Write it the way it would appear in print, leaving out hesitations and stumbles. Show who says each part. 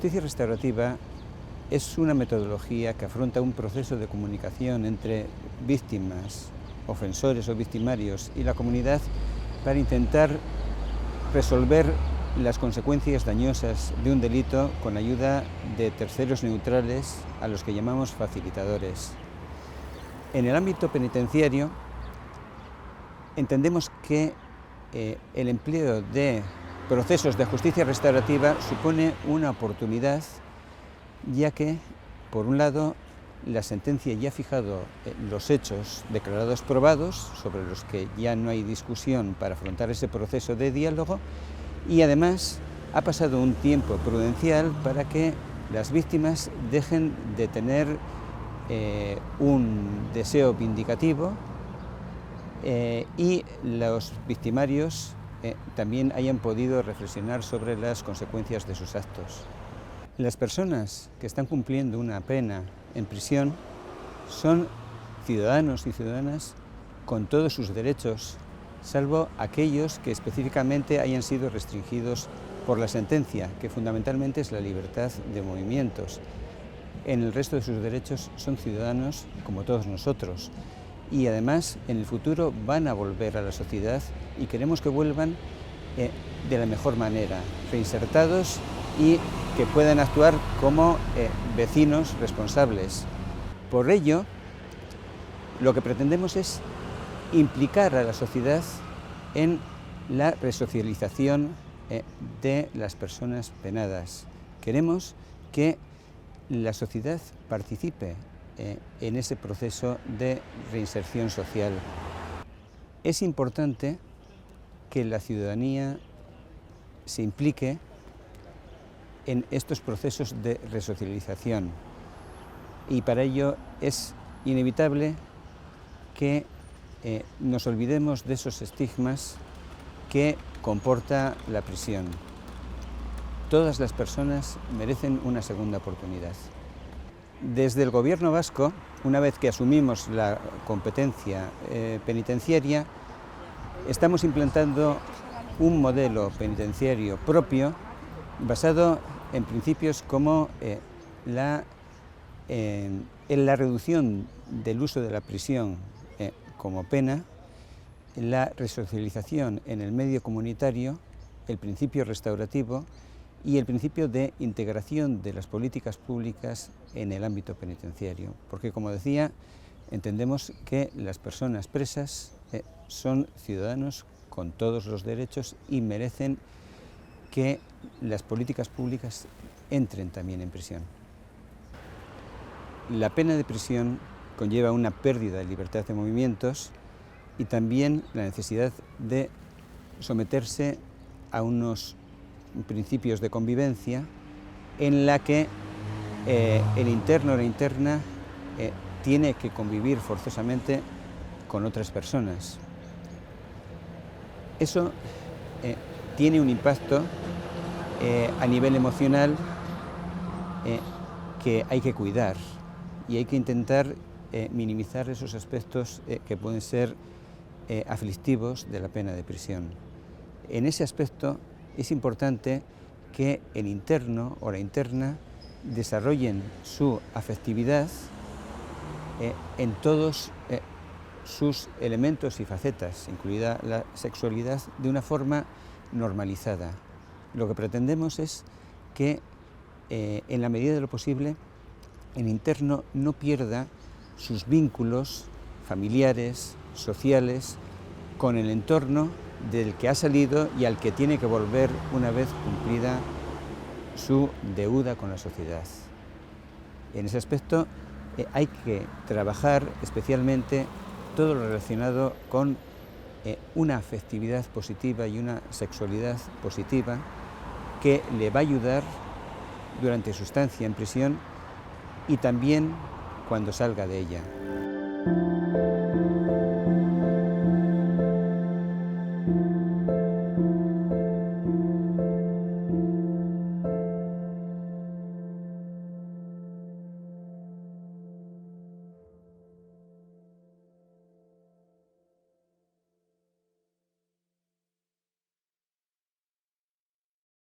Speaker 1: justicia restaurativa es una metodología que afronta un proceso de comunicación entre víctimas, ofensores o victimarios y la comunidad para intentar resolver las consecuencias dañosas de un delito con ayuda de terceros neutrales a los que llamamos facilitadores. En el ámbito penitenciario entendemos que el empleo de procesos de justicia restaurativa supone una oportunidad, ya que, por un lado, la sentencia ya ha fijado los hechos declarados probados, sobre los que ya no hay discusión para afrontar ese proceso de diálogo, y además ha pasado un tiempo prudencial para que las víctimas dejen de tener un deseo vindicativo y los victimarios también hayan podido reflexionar sobre las consecuencias de sus actos. Las personas que están cumpliendo una pena en prisión son ciudadanos y ciudadanas con todos sus derechos, salvo aquellos que específicamente hayan sido restringidos por la sentencia, que fundamentalmente es la libertad de movimientos. En el resto de sus derechos son ciudadanos como todos nosotros y además en el futuro van a volver a la sociedad y queremos que vuelvan de la mejor manera, reinsertados y que puedan actuar como vecinos responsables. Por ello, lo que pretendemos es implicar a la sociedad en la resocialización de las personas penadas. Queremos que la sociedad participe en ese proceso de reinserción social. Es importante que la ciudadanía se implique en estos procesos de resocialización y para ello es inevitable que nos olvidemos de esos estigmas que comporta la prisión. Todas las personas merecen una segunda oportunidad. Desde el Gobierno vasco, una vez que asumimos la competencia penitenciaria, estamos implantando un modelo penitenciario propio basado en principios como la reducción del uso de la prisión como pena, la resocialización en el medio comunitario, el principio restaurativo y el principio de integración de las políticas públicas en el ámbito penitenciario. Porque, como decía, entendemos que las personas presas son ciudadanos con todos los derechos y merecen que las políticas públicas entren también en prisión. La pena de prisión conlleva una pérdida de libertad de movimientos y también la necesidad de someterse a unos principios de convivencia en la que el interno o la interna tiene que convivir forzosamente con otras personas. Eso tiene un impacto a nivel emocional que hay que cuidar y hay que intentar minimizar esos aspectos que pueden ser aflictivos de la pena de prisión. En ese aspecto es importante que el interno o la interna desarrollen su afectividad en todos sus elementos y facetas, incluida la sexualidad, de una forma normalizada. Lo que pretendemos es que, en la medida de lo posible, el interno no pierda sus vínculos familiares, sociales, con el entorno del que ha salido y al que tiene que volver una vez cumplida su deuda con la sociedad. En ese aspecto hay que trabajar especialmente todo lo relacionado con una afectividad positiva y una sexualidad positiva que le va a ayudar durante su estancia en prisión y también cuando salga de ella.